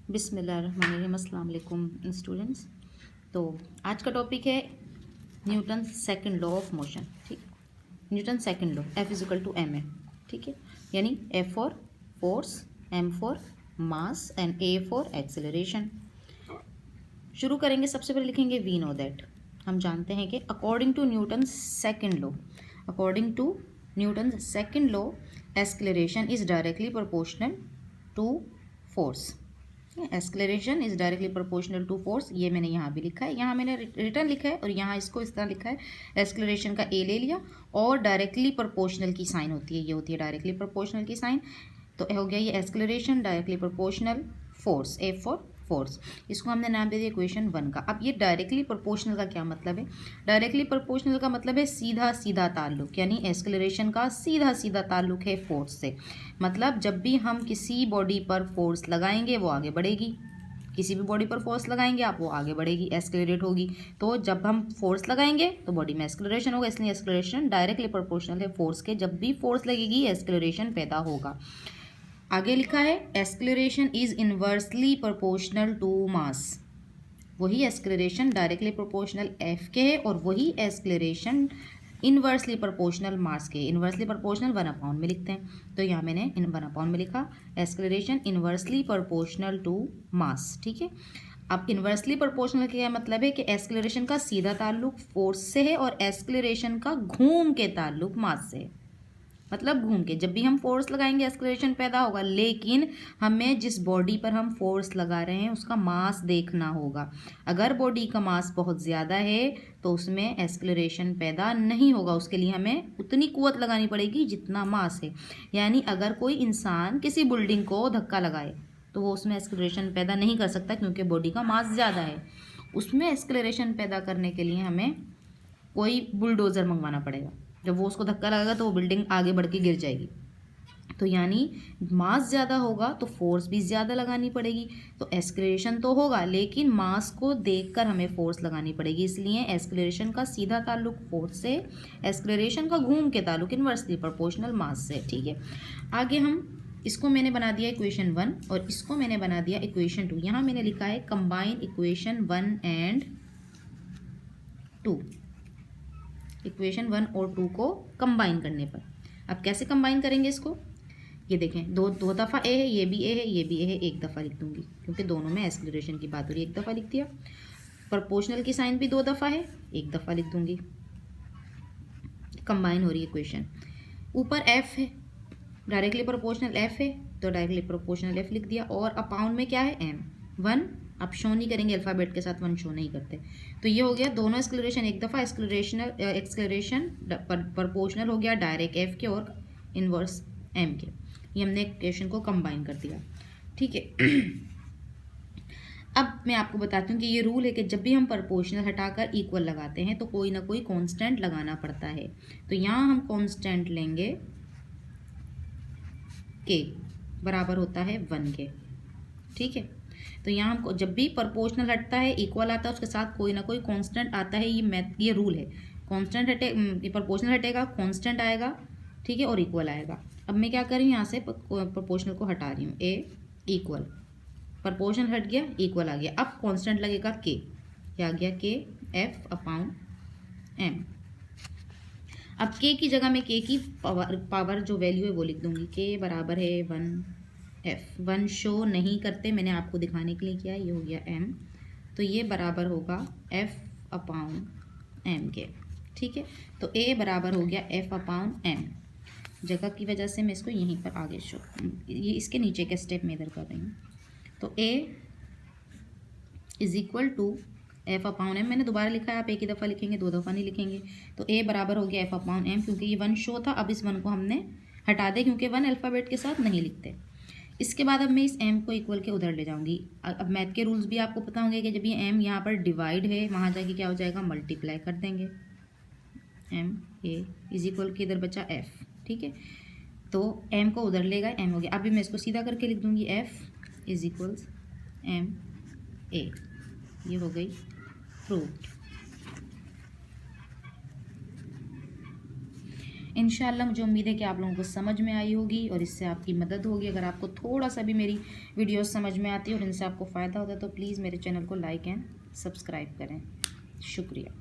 बिस्मिल्लाहिर्रहमानिर्रहीम। अस्सलाम वालेकुम स्टूडेंट्स। तो आज का टॉपिक है Newton second law of motion. ठीक, Newton second law F is equal to M है। ठीक है, यानी F for force, M for mass and A for acceleration. शुरू करेंगे, सबसे पहले लिखेंगे वी नो दैट। हम जानते हैं कि according to Newton second law, according to Newton second law, acceleration is directly proportional to force. Acceleration is directly proportional to force. ये मैंने यहाँ भी लिखा है, यहाँ मैंने रिटर्न लिखा है और यहाँ इसको इस तरह लिखा है। एक्सेलरेशन का ए ले लिया और डायरेक्टली प्रोपोर्शनल की साइन होती है, ये होती है डायरेक्टली प्रोपोर्शनल की साइन। तो हो गया ये acceleration directly proportional force, A for force. इसको हमने नाम दे दिया इक्वेशन 1 का। अब ये डायरेक्टली प्रोपोर्शनल का क्या मतलब है? डायरेक्टली प्रोपोर्शनल का मतलब है सीधा सीधा ताल्लुक, यानी एक्सेलरेशन का सीधा सीधा ताल्लुक है फोर्स से। मतलब जब भी हम किसी बॉडी पर फोर्स लगाएंगे वो आगे बढ़ेगी, किसी भी बॉडी पर फोर्स लगाएंगे आप, वो आगे बढ़ेगी, एक्सेलरेट होगी। तो जब हम फोर्स लगाएंगे तो बॉडी में एक्सेलरेशन होगा, इसलिए एक्सेलरेशन डायरेक्टली प्रोपोर्शनल है फोर्स के। जब भी फोर्स लगेगी एक्सेलरेशन पैदा होगा। आगे लिखा है acceleration is inversely proportional to mass. वही एक्सेलरेशन डायरेक्टली प्रोपोर्शनल एफ के है और वही एक्सेलरेशन इनवर्सली प्रोपोर्शनल मास के। इनवर्सली प्रोपोर्शनल 1/, में लिखते हैं, तो यहाँ मैंने 1/, में लिखा acceleration inversely proportional to mass. ठीक है, अब इनवर्सली प्रोपोर्शनल का क्या मतलब है कि एक्सेलरेशन का सीधा ताल्लुक फोर्स से है और एक्सेलरेशन का घूम के ताल्लुक मास से है। मतलब घूम के जब भी हम फोर्स लगाएंगे एक्सेलरेशन पैदा होगा, लेकिन हमें जिस बॉडी पर हम फोर्स लगा रहे हैं उसका मास देखना होगा। अगर बॉडी का मास बहुत ज़्यादा है तो उसमें एक्सेलरेशन पैदा नहीं होगा, उसके लिए हमें उतनी कुवत लगानी पड़ेगी जितना मास है। यानी अगर कोई इंसान किसी बिल्डिंग को धक्का लगाए तो वो उसमें एक्सेलरेशन पैदा नहीं कर सकता, क्योंकि बॉडी का मास ज़्यादा है। उसमें एक्सेलरेशन पैदा करने के लिए हमें कोई बुलडोज़र मंगवाना पड़ेगा। जब वो उसको धक्का लगेगा तो वो बिल्डिंग आगे बढ़ के गिर जाएगी। तो यानी मास ज़्यादा होगा तो फोर्स भी ज़्यादा लगानी पड़ेगी। तो एक्सेलरेशन तो होगा लेकिन मास को देखकर हमें फोर्स लगानी पड़ेगी, इसलिए एक्सेलरेशन का सीधा ताल्लुक फोर्स से, एक्सेलरेशन का घूम के ताल्लुक इनवर्सली प्रोपोर्शनल मास से। ठीक है, आगे हम इसको मैंने बना दिया इक्वेशन 1 और इसको मैंने बना दिया इक्वेशन 2। यहाँ मैंने लिखा है कंबाइन इक्वेशन 1 एंड 2। इक्वेशन 1 और 2 को कंबाइन करने पर, अब कैसे कंबाइन करेंगे इसको? ये देखें, दो दफ़ा ए है, ये भी ए है, ये भी ए है, एक दफ़ा लिख दूंगी क्योंकि दोनों में एक्सेलरेशन की बात हो रही है, एक दफ़ा लिख दिया। प्रोपोर्शनल की साइन भी 2 दफ़ा है, एक दफ़ा लिख दूंगी। कंबाइन हो रही है इक्वेशन। ऊपर एफ है, डायरेक्टली प्रोपोर्शनल एफ है तो डायरेक्टली प्रोपोर्शनल एफ लिख दिया, और अपाउंड में क्या है एम। 1 आप शो नहीं करेंगे, अल्फ़ाबेट के साथ 1 शो नहीं करते। तो ये हो गया दोनों एक्सेलरेशन एक दफ़ा, एक्सेलरेशन प्रोपोर्शनल हो गया डायरेक्ट एफ के और इनवर्स एम के। ये हमने इक्वेशन को कंबाइन कर दिया। ठीक है, अब मैं आपको बताती हूँ कि ये रूल है कि जब भी हम प्रोपोर्शनल हटाकर इक्वल लगाते हैं तो कोई ना कोई कांस्टेंट लगाना पड़ता है। तो यहाँ हम कांस्टेंट लेंगे के, बराबर होता है 1 के। ठीक है, तो यहाँ हमको जब भी प्रोपोर्शनल हटता है इक्वल आता है उसके साथ कोई ना कोई कांस्टेंट आता है। ये रूल है, कांस्टेंट हटे, प्रोपोर्शनल हटेगा कांस्टेंट आएगा, ठीक है, और इक्वल आएगा। अब मैं क्या कर रही हूँ, यहाँ से प्रोपोर्शनल को हटा रही हूँ, ए इक्वल, प्रोपोर्शनल हट गया, इक्वल आ गया। अब कांस्टेंट लगेगा के, क्या आ गया के एफ अपॉन एम। अब के की जगह मैं के की पावर जो वैल्यू है वो लिख दूंगी, के बराबर है 1f। 1 शो नहीं करते, मैंने आपको दिखाने के लिए किया, ये हो गया m, तो ये बराबर होगा f अपॉन m के। ठीक है, तो a बराबर हो गया f अपॉन m। जगह की वजह से मैं इसको यहीं पर आगे शो, ये इसके नीचे के स्टेप में इधर कर रही हूँ। तो a is equal to F upon M, मैंने दोबारा लिखा है, आप एक ही दफ़ा लिखेंगे, 2 दफ़ा नहीं लिखेंगे। तो ए बराबर हो गया एफ अपॉन एम, क्योंकि ये 1 शो था, अब इस 1 को हमने हटा दें क्योंकि 1 अल्फ़ाबेट के साथ नहीं लिखते। इसके बाद अब मैं इस m को इक्वल के उधर ले जाऊंगी। अब मैथ के रूल्स भी आपको पता होंगे कि जब ये m यहाँ पर डिवाइड है, वहाँ जाके क्या हो जाएगा, मल्टीप्लाई कर देंगे। m a इज इक्वल के इधर बचा f। ठीक है, तो m को उधर लेगा, m हो गया। अभी मैं इसको सीधा करके लिख दूंगी, f is equals m a। ये हो गई प्रूव्ड। इंशाल्लाह मुझे उम्मीद है कि आप लोगों को समझ में आई होगी और इससे आपकी मदद होगी। अगर आपको थोड़ा सा भी मेरी वीडियोस समझ में आती है और इनसे आपको फ़ायदा होता है तो प्लीज़ मेरे चैनल को लाइक एंड सब्सक्राइब करें। शुक्रिया।